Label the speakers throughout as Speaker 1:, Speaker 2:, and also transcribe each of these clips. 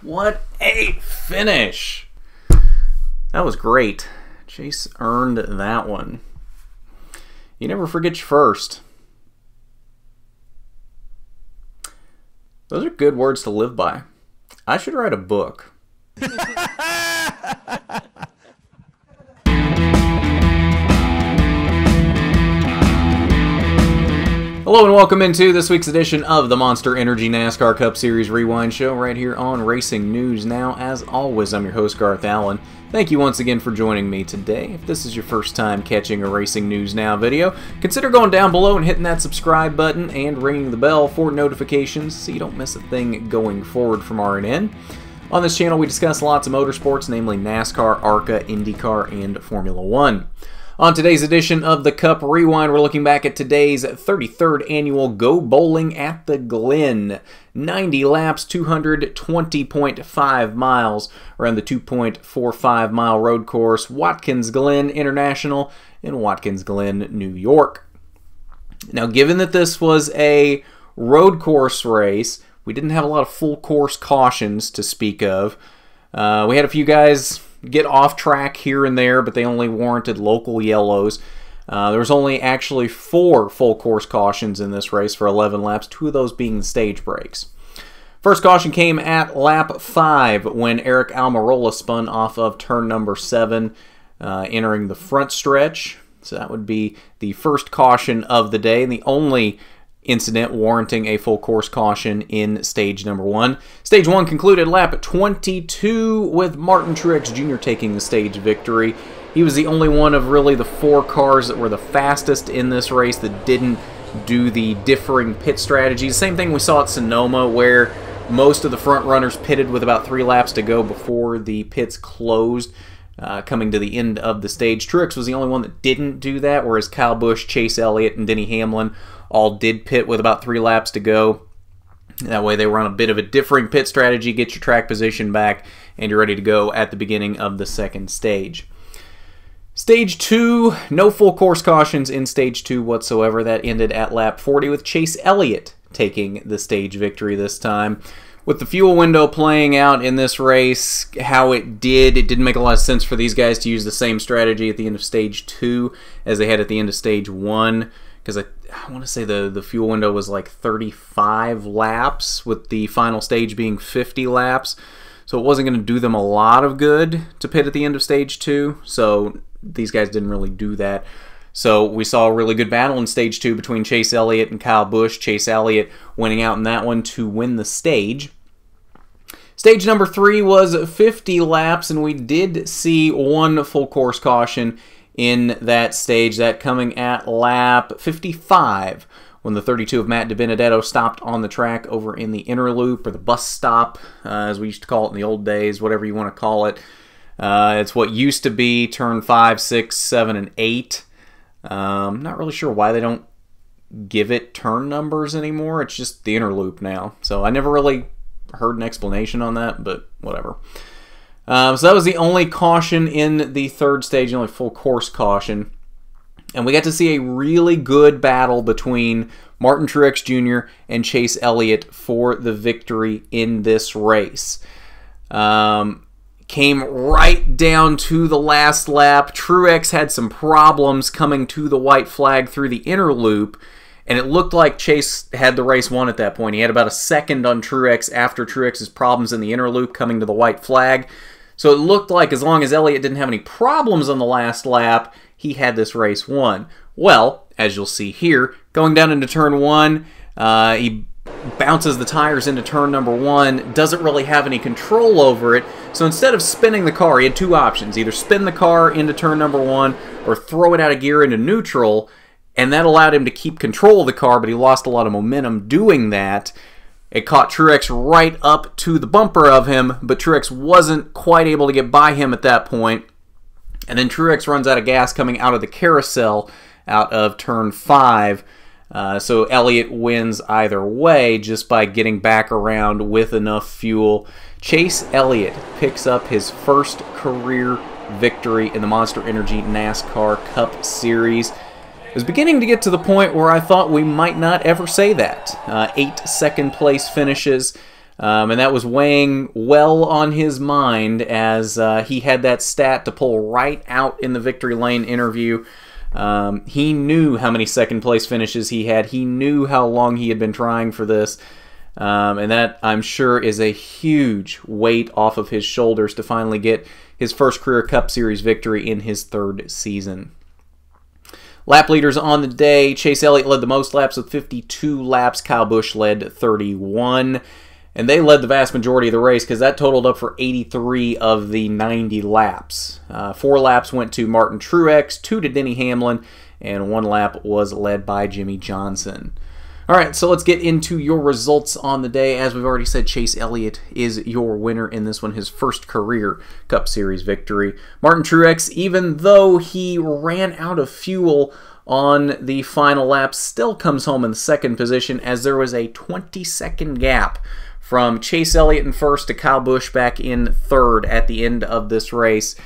Speaker 1: What a finish! That was great. Chase earned that one. You never forget your first. Those are good words to live by. I should write a book. Hello and welcome into this week's edition of the Monster Energy NASCAR Cup Series Rewind Show right here on Racing News Now. As always, I'm your host, Garth Allen. Thank you once again for joining me today. If this is your first time catching a Racing News Now video, consider going down below and hitting that subscribe button and ringing the bell for notifications so you don't miss a thing going forward from RNN. On this channel, we discuss lots of motorsports, namely NASCAR, ARCA, IndyCar, and Formula One. On today's edition of the Cup Rewind, we're looking back at today's 33rd annual Go Bowling at the Glen. 90 laps, 220.5 miles around the 2.45 mile road course, Watkins Glen International in Watkins Glen, New York. Now, given that this was a road course race, we didn't have a lot of full course cautions to speak of. We had a few guys get off track here and there, but they only warranted local yellows. There was only actually 4 full course cautions in this race for 11 laps, 2 of those being the stage breaks. First caution came at lap 5 when Eric Almirola spun off of turn number 7, entering the front stretch. So that would be the first caution of the day, and the only incident warranting a full course caution in stage number 1. Stage 1 concluded lap 22 with Martin Truex Jr. taking the stage victory. He was the only one of really the 4 cars that were the fastest in this race that didn't do the differing pit strategies. Same thing we saw at Sonoma, where most of the front runners pitted with about 3 laps to go before the pits closed, coming to the end of the stage. Truex was the only one that didn't do that, whereas Kyle Busch, Chase Elliott, and Denny Hamlin all did pit with about 3 laps to go. That way they were on a bit of a differing pit strategy, get your track position back, and you're ready to go at the beginning of the second stage. Stage 2, no full course cautions in Stage 2 whatsoever. That ended at lap 40 with Chase Elliott taking the stage victory this time. With the fuel window playing out in this race how it didn't make a lot of sense for these guys to use the same strategy at the end of Stage 2 as they had at the end of Stage 1. Because I want to say the fuel window was like 35 laps, with the final stage being 50 laps. So it wasn't going to do them a lot of good to pit at the end of Stage 2. So these guys didn't really do that. So we saw a really good battle in Stage 2 between Chase Elliott and Kyle Busch. Chase Elliott winning out in that one to win the stage. Stage number 3 was 50 laps, and we did see 1 full course caution in that stage, that coming at lap 55 when the 32 of Matt DiBenedetto stopped on the track over in the inner loop, or the bus stop, as we used to call it in the old days, whatever you want to call it. It's what used to be turn 5, 6, 7, and 8. I'm not really sure why they don't give it turn numbers anymore. It's just the inner loop now. So I never really heard an explanation on that, but whatever. So that was the only caution in the third stage, the only full course caution. And we got to see a really good battle between Martin Truex Jr. and Chase Elliott for the victory in this race. Came right down to the last lap. Truex had some problems coming to the white flag through the inner loop, and it looked like Chase had the race won at that point. He had about a second on Truex after Truex's problems in the inner loop coming to the white flag. So it looked like as long as Elliott didn't have any problems on the last lap, he had this race won. Well, as you'll see here, going down into turn 1, he bounces the tires into turn number 1, doesn't really have any control over it. So instead of spinning the car, he had 2 options. Either spin the car into turn number 1 or throw it out of gear into neutral, and that allowed him to keep control of the car, but he lost a lot of momentum doing that. It caught Truex right up to the bumper of him, but Truex wasn't quite able to get by him at that point. And then Truex runs out of gas coming out of the carousel out of turn 5. So Elliott wins either way just by getting back around with enough fuel. Chase Elliott picks up his first career victory in the Monster Energy NASCAR Cup Series. It was beginning to get to the point where I thought we might not ever say that. 8 second place finishes, And that was weighing well on his mind as he had that stat to pull right out in the victory lane interview. He knew how many second place finishes he had. He knew how long he had been trying for this. And that, I'm sure, is a huge weight off of his shoulders to finally get his first career Cup Series victory in his 3rd season. Lap leaders on the day: Chase Elliott led the most laps with 52 laps. Kyle Busch led 31. And they led the vast majority of the race because that totaled up for 83 of the 90 laps. 4 laps went to Martin Truex, 2 to Denny Hamlin, and 1 lap was led by Jimmie Johnson. All right, so let's get into your results on the day. As we've already said, Chase Elliott is your winner in this one, his first career Cup Series victory. Martin Truex, even though he ran out of fuel on the final lap, still comes home in the 2nd position as there was a 20-second gap from Chase Elliott in 1st to Kyle Busch back in 3rd at the end of this race.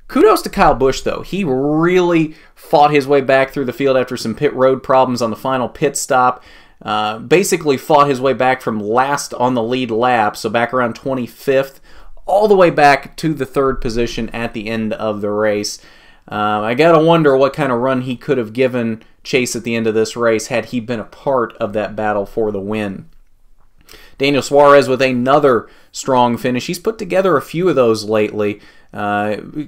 Speaker 1: Kudos to Kyle Busch, though. He really fought his way back through the field after some pit road problems on the final pit stop. Basically fought his way back from last on the lead lap, so back around 25th, all the way back to the 3rd position at the end of the race. I gotta wonder what kind of run he could have given Chase at the end of this race had he been a part of that battle for the win. Daniel Suarez with another strong finish. He's put together a few of those lately,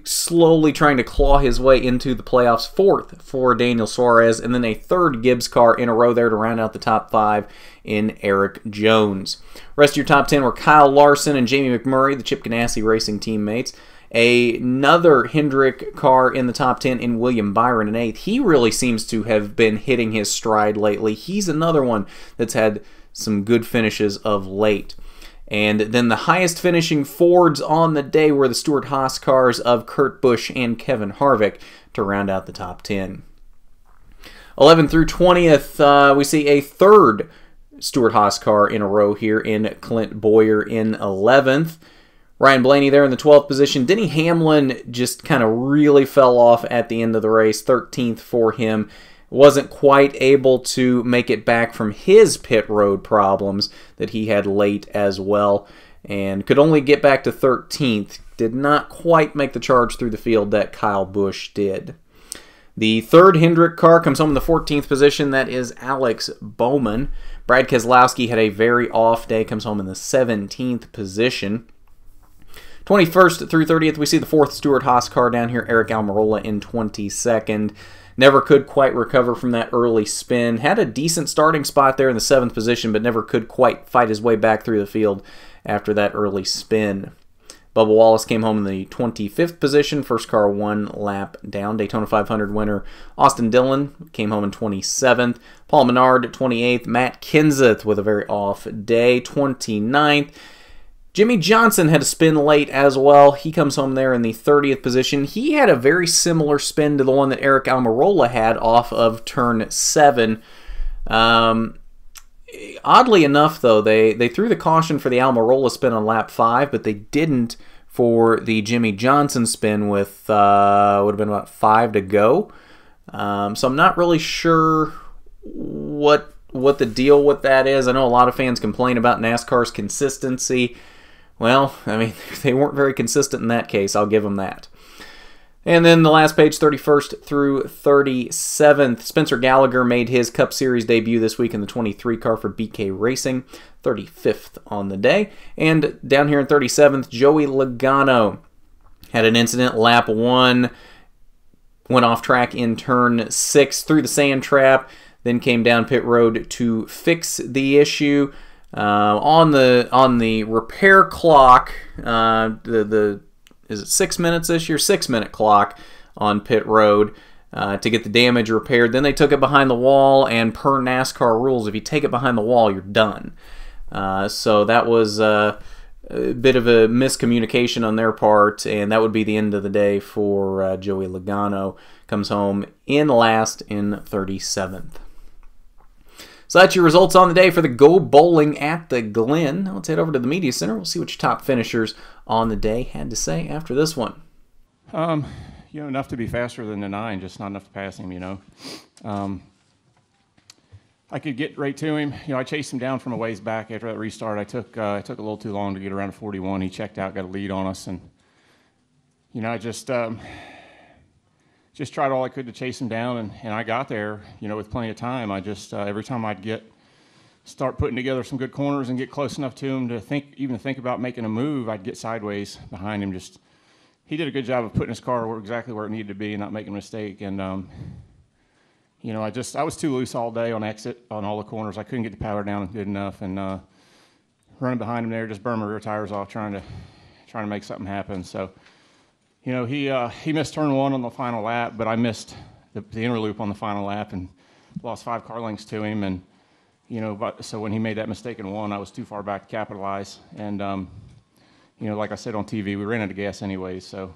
Speaker 1: slowly trying to claw his way into the playoffs. 4th for Daniel Suarez, and then a 3rd Gibbs car in a row there to round out the top 5 in Eric Jones. Rest of your top 10 were Kyle Larson and Jamie McMurray, the Chip Ganassi Racing teammates. Another Hendrick car in the top 10 in William Byron in 8th. He really seems to have been hitting his stride lately. He's another one that's had some good finishes of late. And then the highest finishing Fords on the day were the Stewart-Haas cars of Kurt Busch and Kevin Harvick to round out the top 10. 11th through 20th, we see a 3rd Stewart-Haas car in a row here in Clint Bowyer in 11th. Ryan Blaney there in the 12th position. Denny Hamlin just kind of really fell off at the end of the race. 13th for him. Wasn't quite able to make it back from his pit road problems that he had late as well, and could only get back to 13th. Did not quite make the charge through the field that Kyle Busch did. The 3rd Hendrick car comes home in the 14th position. That is Alex Bowman. Brad Keselowski had a very off day, comes home in the 17th position. 21st through 30th, we see the 4th Stewart-Haas car down here, Eric Almirola in 22nd. Never could quite recover from that early spin. Had a decent starting spot there in the 7th position, but never could quite fight his way back through the field after that early spin. Bubba Wallace came home in the 25th position. First car 1 lap down. Daytona 500 winner Austin Dillon came home in 27th. Paul Menard 28th. Matt Kenseth with a very off day, 29th. Jimmie Johnson had a spin late as well. He comes home there in the 30th position. He had a very similar spin to the one that Eric Almirola had off of turn 7. Oddly enough, though, they threw the caution for the Almirola spin on lap 5, but they didn't for the Jimmie Johnson spin with, would have been about 5 to go. So I'm not really sure what the deal with that is. I know a lot of fans complain about NASCAR's consistency. Well, I mean, they weren't very consistent in that case. I'll give them that. And then the last page, 31st through 37th. Spencer Gallagher made his Cup Series debut this week in the 23 car for BK Racing, 35th on the day. And down here in 37th, Joey Logano had an incident. Lap 1 went off track in turn 6 through the sand trap, then came down pit road to fix the issue. On the repair clock, is it 6 minutes this year? 6-minute clock on pit road to get the damage repaired. Then they took it behind the wall, and per NASCAR rules, if you take it behind the wall, you're done. So that was a bit of a miscommunication on their part, and that would be the end of the day for Joey Logano. Comes home in last in 37th. So that's your results on the day for the Go Bowling at the Glen. Now let's head over to the Media Center. We'll see what your top finishers on the day had to say after this one.
Speaker 2: Enough to be faster than the 9, just not enough to pass him, I could get right to him. You know, I chased him down from a ways back after that restart. I took a little too long to get around to 41. He checked out, got a lead on us, and you know, I just tried all I could to chase him down, and I got there, you know, with plenty of time. I just every time I'd start putting together some good corners and get close enough to him to even think about making a move, I'd get sideways behind him. He did a good job of putting his car exactly where it needed to be and not making a mistake. And you know, I was too loose all day on exit on all the corners. I couldn't get the power down good enough, and running behind him there, just burned my rear tires off trying to make something happen. So, you know, he missed turn 1 on the final lap, but I missed the inner loop on the final lap and lost 5 car lengths to him. And you know, so when he made that mistake in 1, I was too far back to capitalize. And you know, like I said on TV, we ran out of gas anyway. So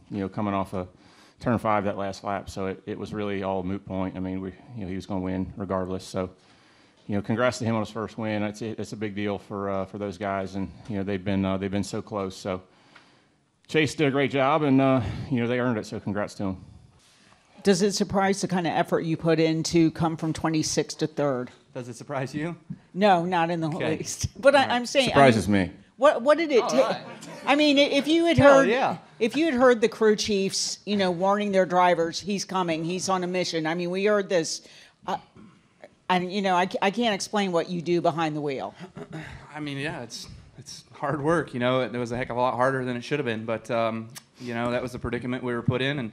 Speaker 2: you know, coming off a turn 5 that last lap, so it was really all a moot point. I mean, you know, he was going to win regardless. So, you know, congrats to him on his first win. It's a big deal for those guys, and you know, they've been so close. So Chase did a great job, and you know, they earned it. So congrats to him.
Speaker 3: Does it surprise the kind of effort you put in to come from 26th to 3rd?
Speaker 4: Does it surprise you?
Speaker 3: No, not in the least. But
Speaker 4: right.
Speaker 3: I'm saying,
Speaker 2: Surprises me.
Speaker 3: What did it take?
Speaker 4: Right.
Speaker 3: I mean, if you had heard the crew chiefs, you know, warning their drivers, he's coming, he's on a mission. I mean, we heard this, and you know, I can't explain what you do behind the wheel.
Speaker 4: I mean, yeah, it's hard work. You know, it was a heck of a lot harder than it should have been, but you know, that was the predicament we were put in, and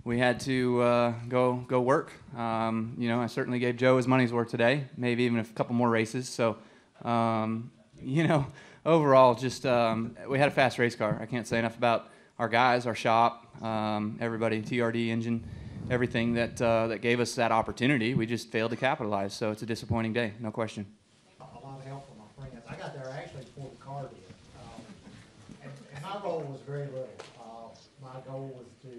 Speaker 4: we had to go work. You know, I certainly gave Joe his money's worth today, maybe even a couple more races. So, you know, overall, just we had a fast race car. I can't say enough about our guys, our shop, everybody, TRD engine, everything that gave us that opportunity. We just failed to capitalize. So it's a disappointing day, no question.
Speaker 5: A lot of help from my friends. I got there actually before the car did, and my role was very little. My goal was to,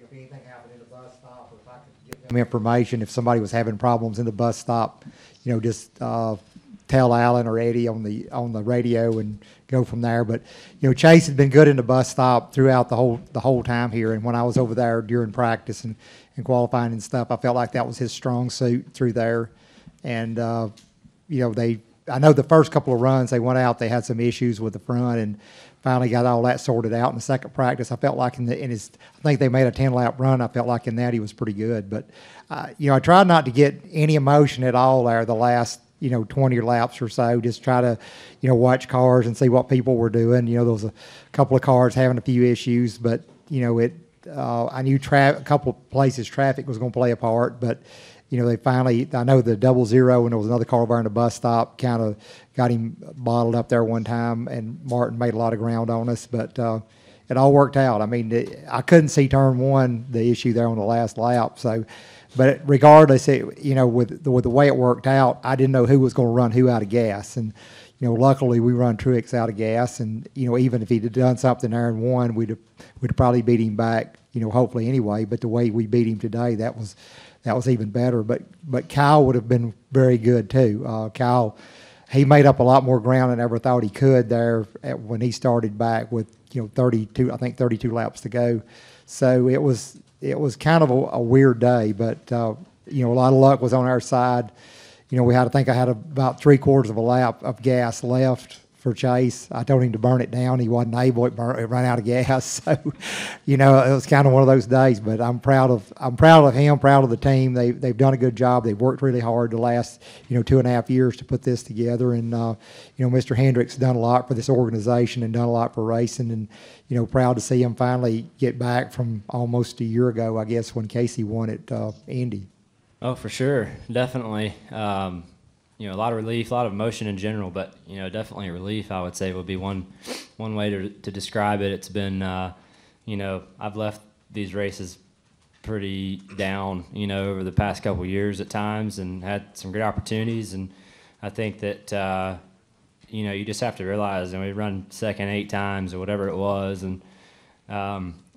Speaker 5: if anything happened in the bus stop, or if I could give them information, if somebody was having problems in the bus stop, you know, just tell Alan or Eddie on the radio and go from there. But you know, Chase had been good in the bus stop throughout the whole time here. And when I was over there during practice and qualifying and stuff, I felt like that was his strong suit through there. And you know, I know the first couple of runs they went out, they had some issues with the front, and finally got all that sorted out in the second practice. I felt like I think they made a 10-lap run. I felt like in that he was pretty good. But you know, I tried not to get any emotion at all there the last, you know, 20 laps or so. Just try to, you know, watch cars and see what people were doing. You know, there was a couple of cars having a few issues, but you know, I knew a couple of places traffic was going to play a part, but you know, they finally, I know the 00, and there was another car over in the bus stop, kind of got him bottled up there one time, and Martin made a lot of ground on us, but it all worked out. I mean, I couldn't see turn 1, the issue there on the last lap, so, but regardless, you know, with the way it worked out, I didn't know who was going to run who out of gas, and you know, luckily we run Truex out of gas, and you know, even if he'd have done something there and won, we'd have probably beat him back, you know, hopefully anyway. But the way we beat him today, that was even better. But Kyle would have been very good too. Kyle, he made up a lot more ground than I ever thought he could there when he started back with, you know, 32 laps to go. So it was kind of a weird day, but you know, a lot of luck was on our side. You know, I think I had about 3/4 of a lap of gas left for Chase. I told him to burn it down. He wasn't able. It ran out of gas. So, you know, it was kind of one of those days. But I'm proud of him. Proud of the team. They've done a good job. They've worked really hard the last, you know, 2.5 years to put this together. And you know, Mr. Hendricks done a lot for this organization and done a lot for racing. And you know, proud to see him finally get back from almost a year ago, I guess, when Casey won at Indy.
Speaker 6: Oh, for sure, definitely. You know, a lot of relief, a lot of emotion in general, but you know, definitely relief, I would say, would be one way to describe it. It's been, you know, I've left these races pretty down, you know, over the past couple of years at times, and had some great opportunities. And I think that, you know, you just have to realize, and we run second 8 times or whatever it was, and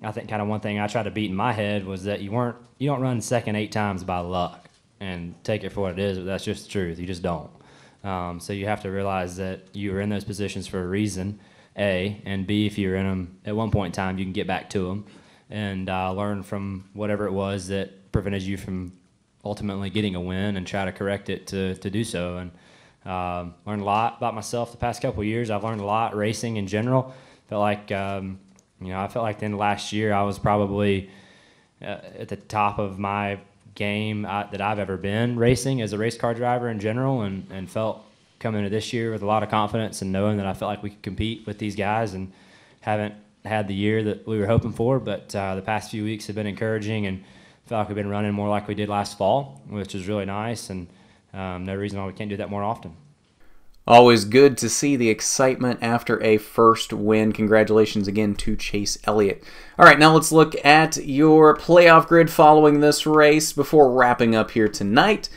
Speaker 6: I think kind of one thing I tried to beat in my head was that you don't run second 8 times by luck and take it for what it is, but that's just the truth. You just don't. So you have to realize that you were in those positions for a reason, A, and B, if you're in them at one point in time, you can get back to them and learn from whatever it was that prevented you from ultimately getting a win and try to correct it to do so. And learned a lot about myself the past couple of years. I've learned a lot racing in general. Felt like I felt like the end of last year I was probably at the top of my game that I've ever been racing as a race car driver in general, and felt coming into this year with a lot of confidence and knowing that I felt like we could compete with these guys, and haven't had the year that we were hoping for, but the past few weeks have been encouraging, and felt like we've been running more like we did last fall, which is really nice, and no reason why we can't do that more often.
Speaker 1: Always good to see the excitement after a first win. Congratulations again to Chase Elliott. All right, now let's look at your playoff grid following this race before wrapping up here tonight.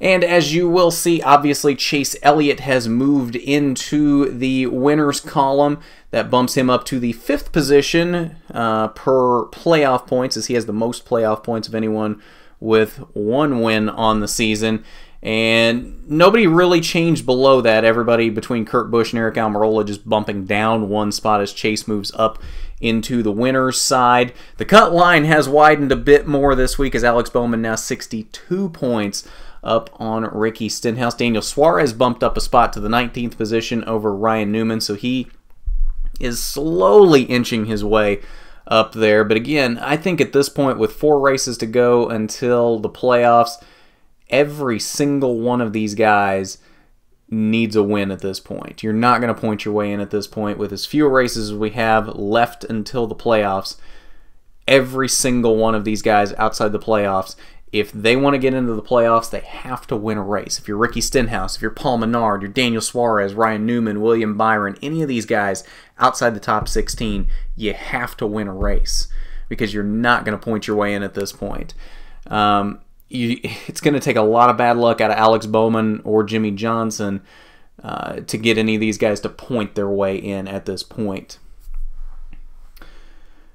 Speaker 1: And as you will see, obviously Chase Elliott has moved into the winners column. That bumps him up to the 5th position per playoff points, as he has the most playoff points of anyone with 1 win on the season. And nobody really changed below that. Everybody between Kurt Busch and Eric Almirola just bumping down 1 spot as Chase moves up into the winner's side. The cut line has widened a bit more this week as Alex Bowman now 62 points up on Ricky Stenhouse. Daniel Suarez bumped up a spot to the 19th position over Ryan Newman, so he is slowly inching his way up there. But again, I think at this point, with 4 races to go until the playoffs, every single one of these guys needs a win at this point. You're not going to point your way in at this point. With as few races as we have left until the playoffs, every single one of these guys outside the playoffs, if they want to get into the playoffs, they have to win a race. If you're Ricky Stenhouse, if you're Paul Menard, you're Daniel Suarez, Ryan Newman, William Byron, any of these guys outside the top 16, you have to win a race because you're not going to point your way in at this point. It's going to take a lot of bad luck out of Alex Bowman or Jimmy Johnson to get any of these guys to point their way in at this point.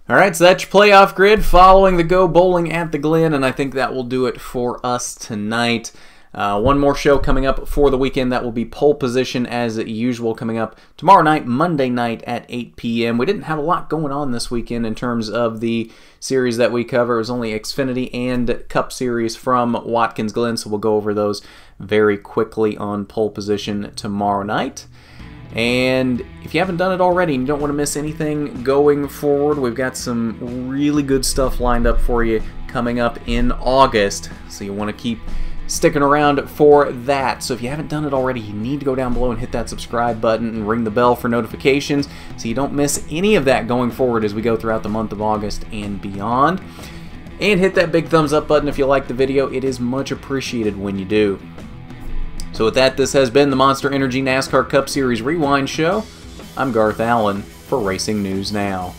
Speaker 1: All right, so that's your playoff grid following the Go Bowling at the Glen, and I think that will do it for us tonight. One more show coming up for the weekend. That will be Pole Position as usual coming up tomorrow night, Monday night at 8 p.m. We didn't have a lot going on this weekend in terms of the series that we cover. It was only Xfinity and Cup Series from Watkins Glen, so we'll go over those very quickly on Pole Position tomorrow night. And if you haven't done it already and you don't want to miss anything going forward, we've got some really good stuff lined up for you coming up in August, so you want to keep sticking around for that. So if you haven't done it already, you need to go down below and hit that subscribe button and ring the bell for notifications so you don't miss any of that going forward as we go throughout the month of August and beyond. And hit that big thumbs up button if you like the video. It is much appreciated when you do. So with that, this has been the Monster Energy NASCAR Cup Series Rewind Show. I'm Garth Allen for Racing News Now.